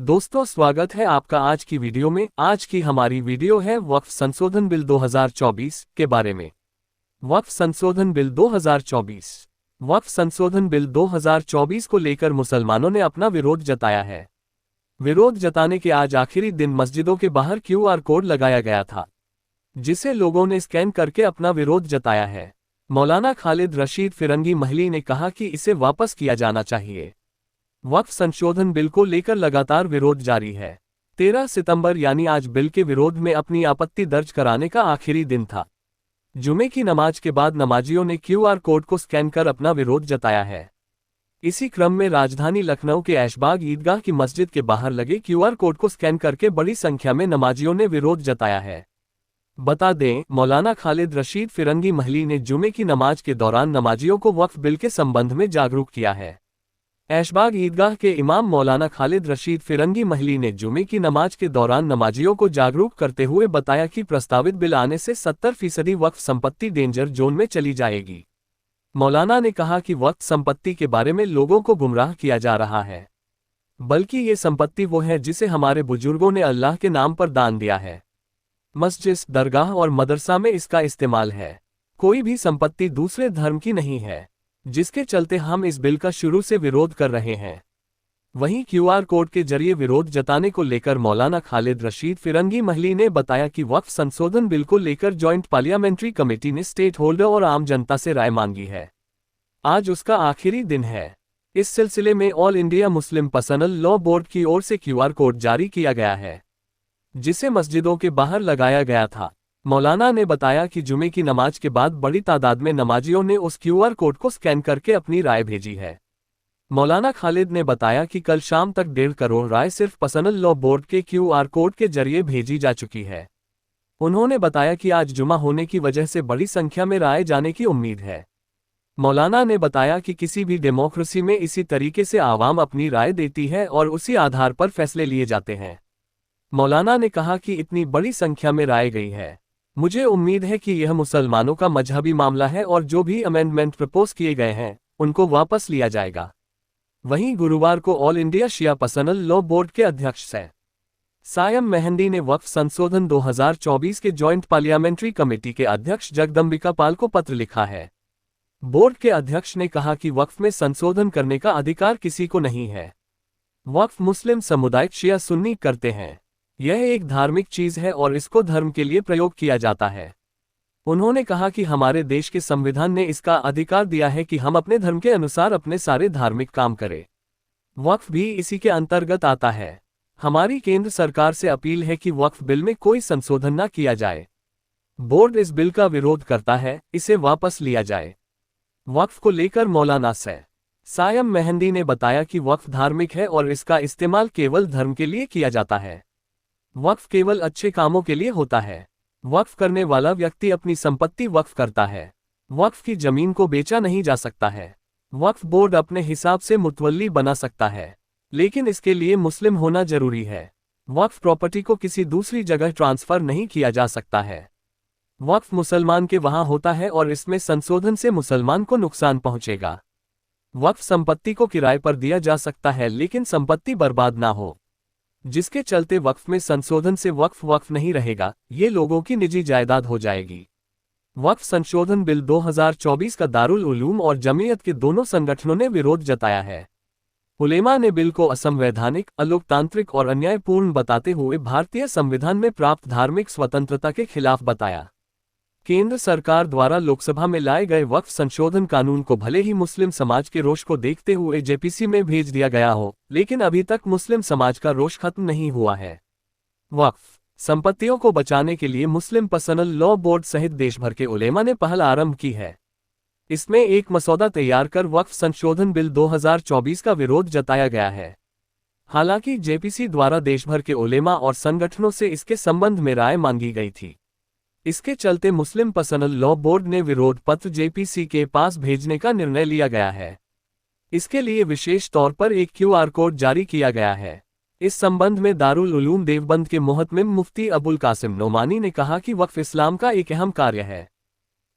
दोस्तों, स्वागत है आपका आज की वीडियो में। आज की हमारी वीडियो है वक्फ संशोधन बिल 2024 के बारे में। वक्फ संशोधन बिल 2024। वक्फ संशोधन बिल 2024 को लेकर मुसलमानों ने अपना विरोध जताया है। विरोध जताने के आज आखिरी दिन मस्जिदों के बाहर QR कोड लगाया गया था, जिसे लोगों ने स्कैन करके अपना विरोध जताया है। मौलाना खालिद रशीद फिरंगी महली ने कहा कि इसे वापस किया जाना चाहिए। वक्फ संशोधन बिल को लेकर लगातार विरोध जारी है। 13 सितंबर यानी आज बिल के विरोध में अपनी आपत्ति दर्ज कराने का आखिरी दिन था। जुमे की नमाज के बाद नमाजियों ने QR कोड को स्कैन कर अपना विरोध जताया है। इसी क्रम में राजधानी लखनऊ के ऐशबाग ईदगाह की मस्जिद के बाहर लगे QR कोड को स्कैन करके बड़ी संख्या में नमाजियों ने विरोध जताया है। बता दें, मौलाना खालिद रशीद फिरंगी महली ने जुमे की नमाज के दौरान नमाजियों को वक्फ बिल के संबंध में जागरूक किया है। ऐशबाग ईदगाह के इमाम मौलाना खालिद रशीद फिरंगी महली ने जुमे की नमाज के दौरान नमाजियों को जागरूक करते हुए बताया कि प्रस्तावित बिल आने से 70% वक्फ संपत्ति डेंजर जोन में चली जाएगी। मौलाना ने कहा कि वक्फ संपत्ति के बारे में लोगों को गुमराह किया जा रहा है, बल्कि ये संपत्ति वो है जिसे हमारे बुजुर्गों ने अल्लाह के नाम पर दान दिया है। मस्जिद, दरगाह और मदरसा में इसका इस्तेमाल है। कोई भी संपत्ति दूसरे धर्म की नहीं है, जिसके चलते हम इस बिल का शुरू से विरोध कर रहे हैं। वहीं QR कोड के जरिए विरोध जताने को लेकर मौलाना खालिद रशीद फिरंगी महली ने बताया कि वक्फ संशोधन बिल को लेकर जॉइंट पार्लियामेंट्री कमेटी ने स्टेक होल्डर और आम जनता से राय मांगी है। आज उसका आखिरी दिन है। इस सिलसिले में all India Muslim personal law board की ओर से QR कोड जारी किया गया है, जिसे मस्जिदों के बाहर लगाया गया था। मौलाना ने बताया कि जुमे की नमाज के बाद बड़ी तादाद में नमाजियों ने उस QR कोड को स्कैन करके अपनी राय भेजी है। मौलाना खालिद ने बताया कि कल शाम तक 1.5 करोड़ राय सिर्फ पर्सनल लॉ बोर्ड के QR कोड के जरिए भेजी जा चुकी है। उन्होंने बताया कि आज जुमा होने की वजह से बड़ी संख्या में राय जाने की उम्मीद है। मौलाना ने बताया कि किसी भी डेमोक्रेसी में इसी तरीके से आवाम अपनी राय देती है और उसी आधार पर फैसले लिए जाते हैं। मौलाना ने कहा कि इतनी बड़ी संख्या में राय गई है, मुझे उम्मीद है कि यह मुसलमानों का मजहबी मामला है और जो भी अमेंडमेंट प्रपोज किए गए हैं उनको वापस लिया जाएगा। वहीं गुरुवार को ऑल इंडिया शिया पर्सनल लॉ बोर्ड के अध्यक्ष सायम मेहंदी ने वक्फ संशोधन 2024 के जॉइंट पार्लियामेंट्री कमेटी के अध्यक्ष जगदम्बिका पाल को पत्र लिखा है। बोर्ड के अध्यक्ष ने कहा कि वक्फ में संशोधन करने का अधिकार किसी को नहीं है। वक्फ मुस्लिम समुदाय शिया सुन्नी करते हैं। यह एक धार्मिक चीज है और इसको धर्म के लिए प्रयोग किया जाता है। उन्होंने कहा कि हमारे देश के संविधान ने इसका अधिकार दिया है कि हम अपने धर्म के अनुसार अपने सारे धार्मिक काम करें। वक्फ भी इसी के अंतर्गत आता है। हमारी केंद्र सरकार से अपील है कि वक्फ बिल में कोई संशोधन न किया जाए। बोर्ड इस बिल का विरोध करता है, इसे वापस लिया जाए। वक्फ को लेकर मौलाना सायम मेहंदी ने बताया कि वक्फ धार्मिक है और इसका इस्तेमाल केवल धर्म के लिए किया जाता है। वक्फ केवल अच्छे कामों के लिए होता है। वक्फ करने वाला व्यक्ति अपनी संपत्ति वक्फ करता है। वक्फ की जमीन को बेचा नहीं जा सकता है। वक्फ बोर्ड अपने हिसाब से मुतवल्ली बना सकता है, लेकिन इसके लिए मुस्लिम होना जरूरी है। वक्फ प्रॉपर्टी को किसी दूसरी जगह ट्रांसफर नहीं किया जा सकता है। वक्फ मुसलमान के वहां होता है और इसमें संशोधन से मुसलमान को नुकसान पहुंचेगा। वक्फ संपत्ति को किराए पर दिया जा सकता है, लेकिन संपत्ति बर्बाद ना हो, जिसके चलते वक्फ में संशोधन से वक्फ नहीं रहेगा, ये लोगों की निजी जायदाद हो जाएगी। वक्फ संशोधन बिल 2024 का दारुल उलूम और जमीयत के दोनों संगठनों ने विरोध जताया है। उलेमा ने बिल को असंवैधानिक, अलोकतांत्रिक और अन्यायपूर्ण बताते हुए भारतीय संविधान में प्राप्त धार्मिक स्वतंत्रता के खिलाफ बताया। केंद्र सरकार द्वारा लोकसभा में लाए गए वक्फ संशोधन कानून को भले ही मुस्लिम समाज के रोष को देखते हुए JPC में भेज दिया गया हो, लेकिन अभी तक मुस्लिम समाज का रोष खत्म नहीं हुआ है। वक्फ संपत्तियों को बचाने के लिए मुस्लिम पर्सनल लॉ बोर्ड सहित देश भर के उलेमा ने पहल आरंभ की है। इसमें एक मसौदा तैयार कर वक्फ संशोधन बिल 2024 का विरोध जताया गया है। हालांकि JPC द्वारा देश भर के उलेमा और संगठनों से इसके संबंध में राय मांगी गई थी। इसके चलते मुस्लिम पर्सनल लॉ बोर्ड ने विरोध पत्र JPC के पास भेजने का निर्णय लिया गया है। इसके लिए विशेष तौर पर एक QR कोड जारी किया गया है। इस संबंध में दारुल उलूम देवबंद के मुहतमिम मुफ्ती अबुल कासिम नोमानी ने कहा कि वक्फ इस्लाम का एक अहम कार्य है।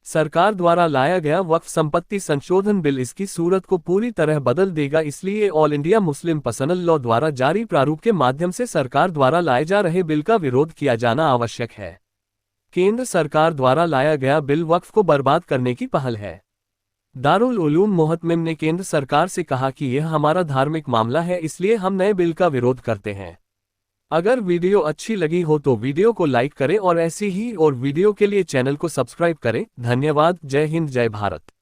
सरकार द्वारा लाया गया वक्फ संपत्ति संशोधन बिल इसकी सूरत को पूरी तरह बदल देगा, इसलिए all India Muslim personal law द्वारा जारी प्रारूप के माध्यम से सरकार द्वारा लाए जा रहे बिल का विरोध किया जाना आवश्यक है। केंद्र सरकार द्वारा लाया गया बिल वक्फ को बर्बाद करने की पहल है। दारुल उलूम मोहतमिम ने केंद्र सरकार से कहा कि यह हमारा धार्मिक मामला है, इसलिए हम नए बिल का विरोध करते हैं। अगर वीडियो अच्छी लगी हो तो वीडियो को लाइक करें और ऐसी ही और वीडियो के लिए चैनल को सब्सक्राइब करें। धन्यवाद। जय हिंद, जय भारत।